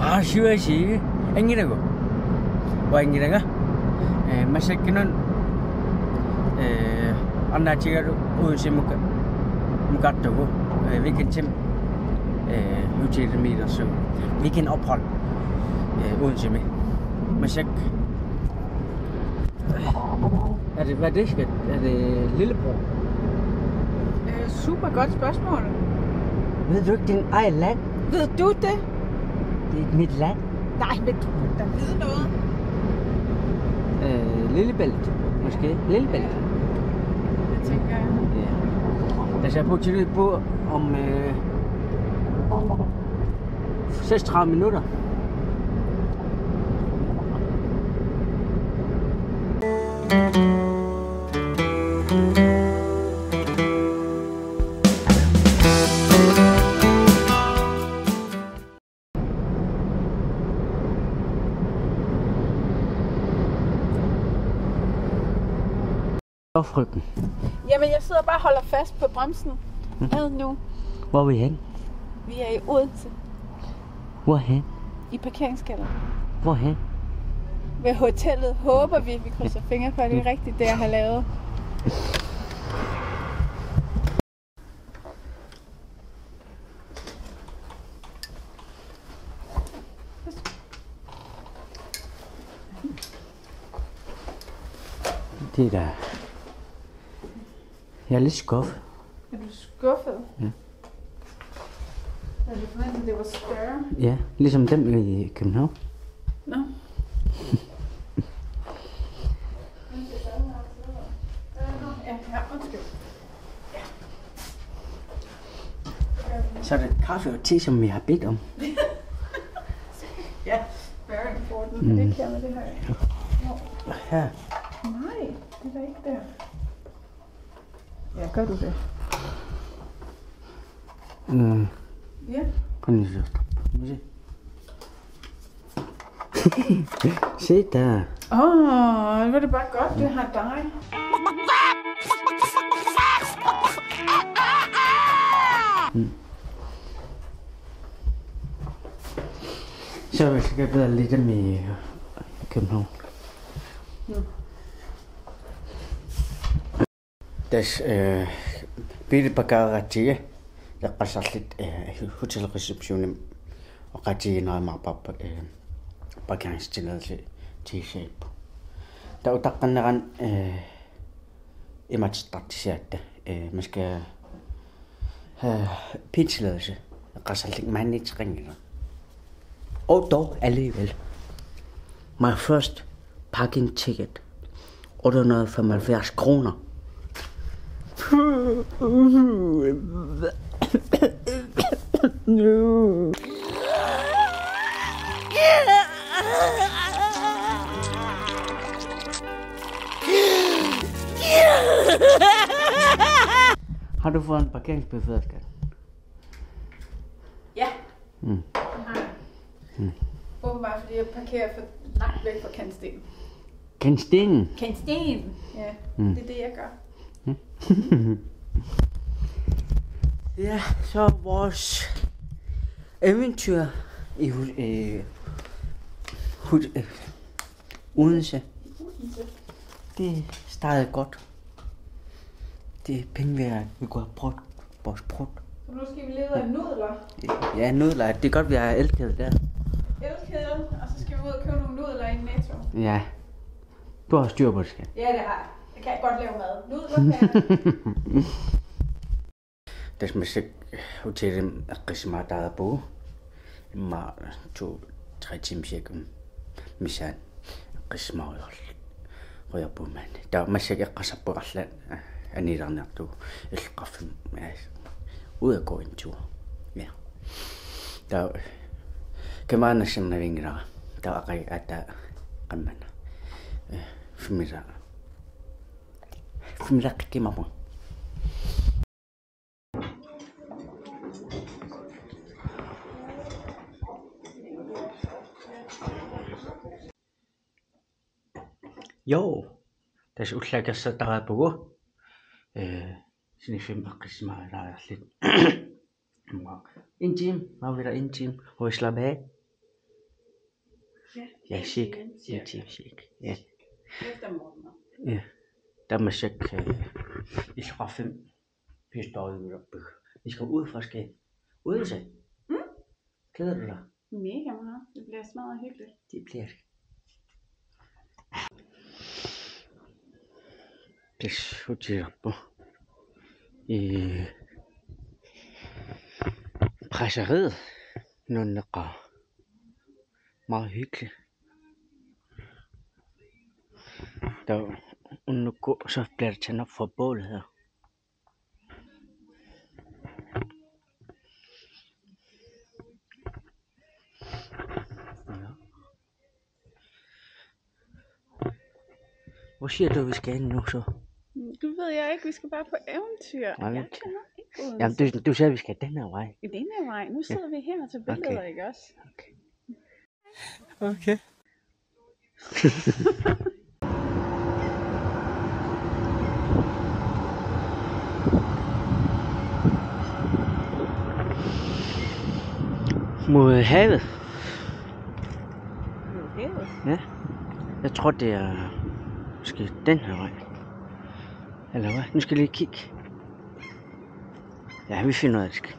아쉬워시 앵기라고 와 앵기라가 마사키는 안나치가로 우시 무가트고 weekend utilmiddelse weekendophold Odense med masak. Er det, hvad det skal? Er det lillebror? Super godt spørgsmål. Ved du ikke din eget land? Ved du det? Det er mit land. Nej, men du der ved noget. Lillebælt, måske. Lillebælt. Ja, det tænker jeg. Ja. Altså, jeg på til på om 36 minutter. Frygten. Jamen, jeg sidder bare og holder fast på bremsen. Ad nu. Hvor er vi hen? Vi er i Odense. Hvorhen? I parkeringskælderen. Hvorhen? Ved hotellet håber vi krydser fingre for, at det er rigtigt, det jeg har lavet. Det er da... Jeg er lidt skuffet. Er du skuffet? Ja. Havde du forventet, at det var større? Ja, ligesom dem i København. Nå. Ja, undskyld. Så er det kaffe og te, som vi har bedt om. Ja, very important. Det kan jeg med det her. Her. Nej, det er da ikke der. Ja, gør du det? Ja. Kom lige så stop. Må vi se. Se der. Det var det bare godt, det har dig. Så skal jeg bedre lidt dem i København. Das bitte bagage der qasarlit hotelreceptionen og qatiinaa marpar parkeringstilladelse t-shape. Der utaqqanneran imatstartisiatta man skal have pittilladelse qasarlit manditsringina. Og dog alligevel. My first parking ticket 875 kroner. No. Har du fået en parkeringsbøde, skat? Ja, det har jeg. Åbenbart fordi jeg parkerer for langt væk fra kantstenen. Kantstenen? Kantstenen? Ja, det er det jeg gør. Ja, så vores eventyr i Odense. Det startede godt. Det er penge ved, at vi kunne have brugt vores brud. Så nu skal vi lede af nudler. Ja, nudler. Det er godt, vi har elkæde der. Elkæde, og så skal vi ud og købe nogle nudler i Netto. Ja. Du har styr på det, skat. Ja, det har jeg. Jeg kan godt lave mad. Nudler her. Das مسك hotel قسمة على بو ما تو ترتيم شيكم مشان قسمة ويا بو من دا مسك قصب على أني رانعتو القف وياكو إنتو يا دا كمان نشمنا بينغرا دا أقاي أدا قمنا في مرا كيما مو Jo, tässä utlakassa tarapugu. Sinifim akisma raarlit. Intim, mä vielä intim, voi slabe. Ja, cirka. En time cirka. Ja. Efter morgenmad. Ja. Der må jeg i fra 5 pistoler. Vi skal ud fra Skagen. Ude sig. Glæder du dig? Mega meget. Det bliver smadret hyggeligt. Det bliver det. Det er på i presseriet. Nogle meget hyggeligt. Der under gå, så bliver det tændt op for bålet her. Ja. Hvor siger du, vi skal ind nu så? Du ved jeg ikke, vi skal bare på eventyr. Nej, jeg kender ikke Odense. Jamen, du sagde, vi skal den her vej. I den her vej. Nu sidder vi her til billeder, Okay. ikke også? Okay. Mod havet. Havet? Ja. Jeg tror, det er måske den her vej. Eller hvad? Nu skal jeg lige kigge. Ja, vi finder ud af det.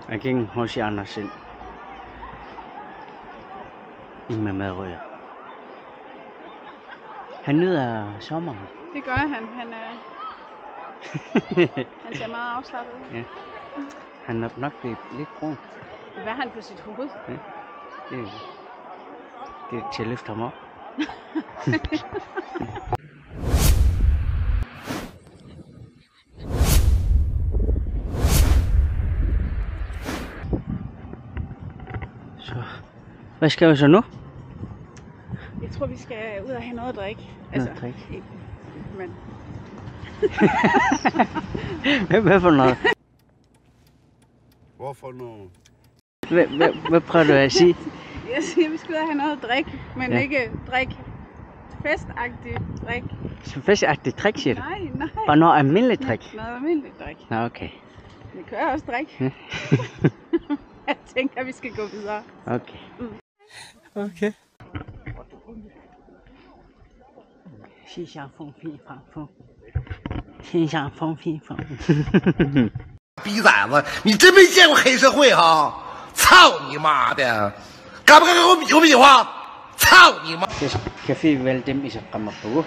Jeg gik hos Andersen i med madrøger. Han nyder sommeren. Det gør han. Han ser meget afslappet ud. Ja. Han er nok blevet lidt brun. Hvad har han på sit hoved? Ja. Det er til at løfte ham op. Så, hvad skal vi så nu? Jeg tror, vi skal ud og have noget at drikke. Noget at drikke? Men... Hvad for noget? Hvorfor noget? Hvad prøver du at sige? Jeg siger, at vi skal ud og have noget at drikke, men Ja. ikke drik. Festagtigt drik. Så festagtigt drik, siger du? Nej. Bare noget almindeligt drik? Noget almindeligt drik. Nå, okay. Vi kører også drik. Ja. Jeg tænker, at vi skal gå videre. Okay. Okay.逼崽子，你真没见过黑社会哈！操你妈的，敢不敢跟我比划比划？操你妈！ Café Valdem isa Qamapugu.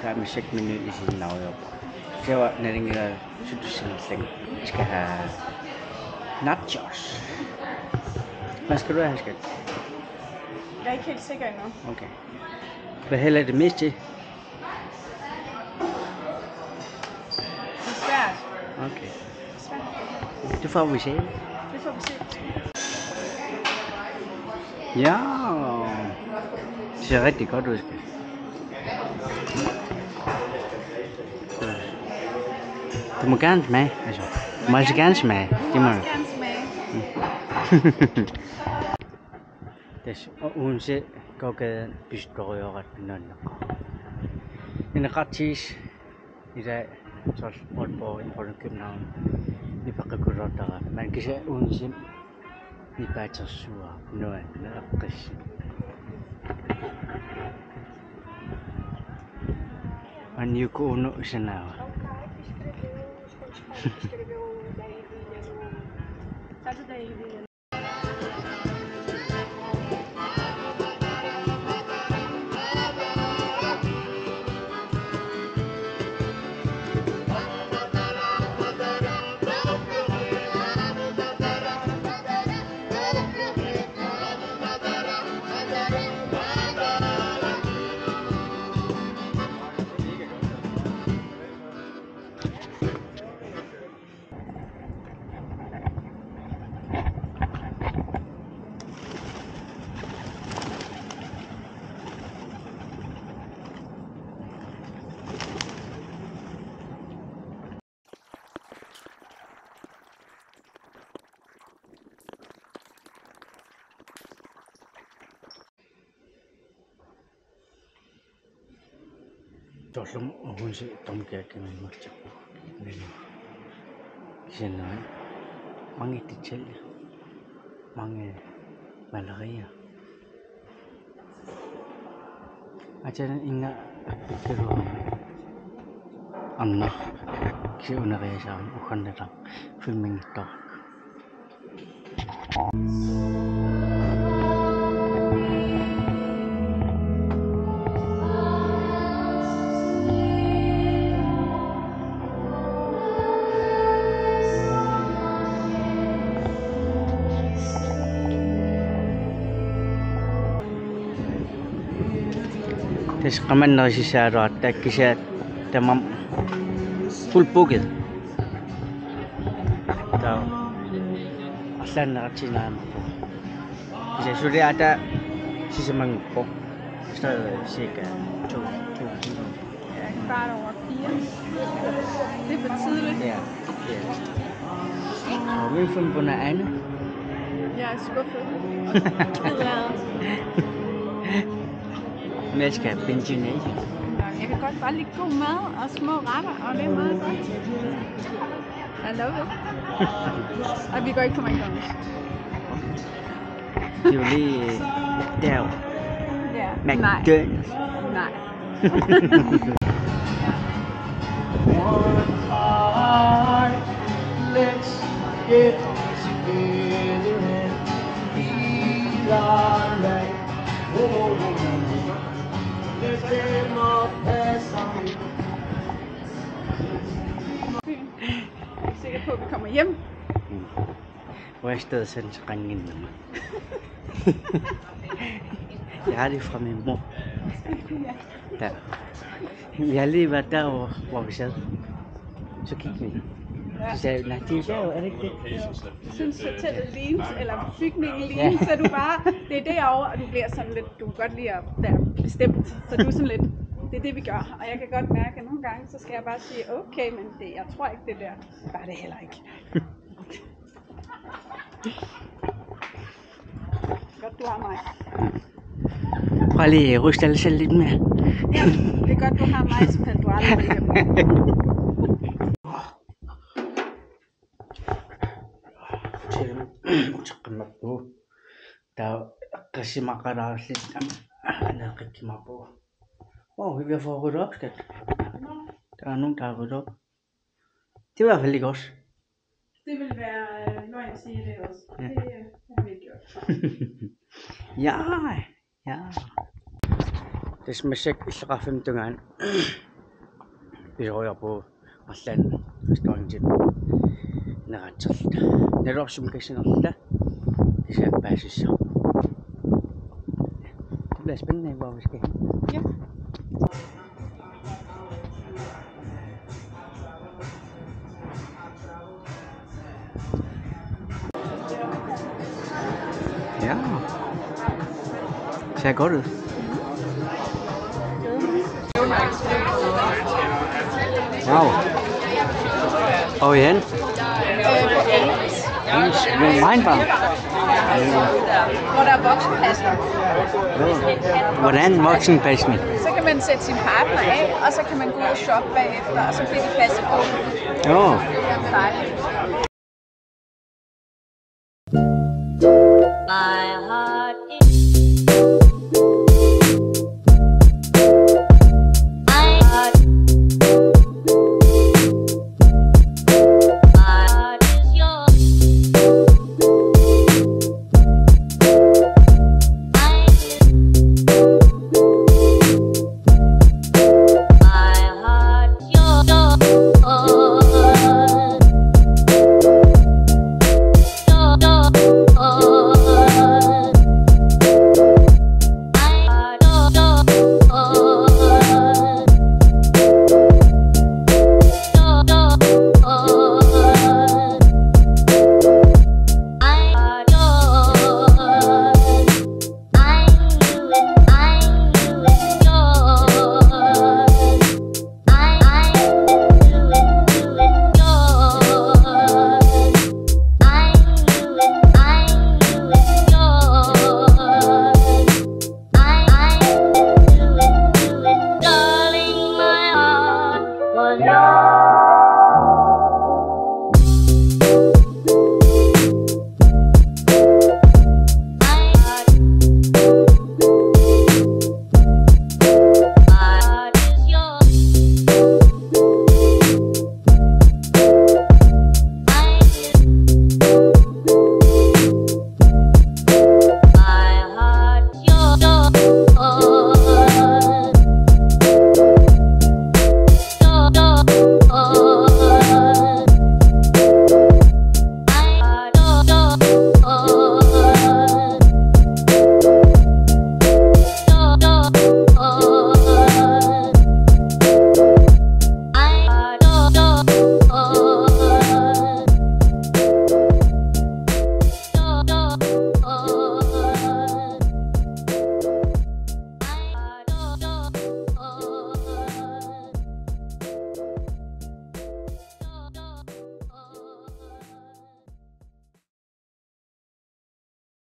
Kami check menu isin nauyo. Sewa naringa sudusin skal have nachos. Hvad skal du have, skat? Jeg er ikke helt sikker endnu. Okay. Hvad hælder det mest til? Det er svært. Okay. Svært. Det får vi se. Det får vi se. Ja. Det ser rigtig godt ud, skat. Du må gerne smage, altså. Du må altså gerne smage. Det må du. gerne smage. Og uanset gågaden består ret benåndende. En ret tis i dag, så spurgt på i forhold til København. Vi bare går rundt der. Man kan se uanset vi bare tager sur noget rigtig. Og nu går nu sådan her. Jolum hunse tomkeke men matcha. Kena mange detaljer, mange malerier. Aja inga kero anna kiunaresa ukhanera filming talk. Tässä kamen sisällä että tämä full booked. Tämä aslan ratsinan. Bisa sudah ada sisa mangkok. Så cirka 2 kilo. Ja, kvart over 4. Det er for tidligt. Ja. Har vi fundet på noget andet? Jeg er skuffet. Men jeg skal have benzinage. Jeg kan godt bare lide god mad og små retter, og det er meget godt. I love it. Og vi går ikke på McDonald's. Det er jo lige der. Ja. McDonald's. Nej. Let's get together and feel alright. Let's get more past on it. Jeg er sikker på, at vi kommer hjem. Hvor er stedet sådan så ringe ind med mig? Jeg har det fra min mor. Der. Vi har lige været der, hvor vi sad. Så gik vi. Så sagde jeg, nej, det er der, er det ikke det? Jeg synes, hotellet lignes, eller bygningen lignes, så du bare, det er derovre, og du bliver sådan lidt, du kan godt lide at være bestemt, så du er sådan lidt, det er det vi gør. Og jeg kan godt mærke, at nogle gange, så skal jeg bare sige, okay, men det, jeg tror ikke det der, bare det heller ikke. Godt, du har mig. Prøv lige at ryste alle selv lidt mere. Ja, det er godt, du har mig, så kan du aldrig hjem. Der kasi makaraslit ana rigtig meget på. Wow, vi har fået ryddet op, skat. Der er nogen, der har ryddet op. Det er i hvert fald ikke os. Det vil være løgn at sige det også. Ja. Det har vi ikke gjort. Ja, ja. Tässä me israfim tungan. Pisoja på Aslan restaurantin. Naratsalta. Nerosum kasinalta. Det ser basis så. Det bliver spændende, hvor vi skal hen. Ja. Ja. Ser godt ud. Wow. Og igen. Mindbar. Hvor der er voksenpasning. Hvordan voksenpasning? Så kan man sætte sin partner af, og så kan man gå og shoppe bagefter, og så bliver de passet på. Jo. Det er dejligt. My heart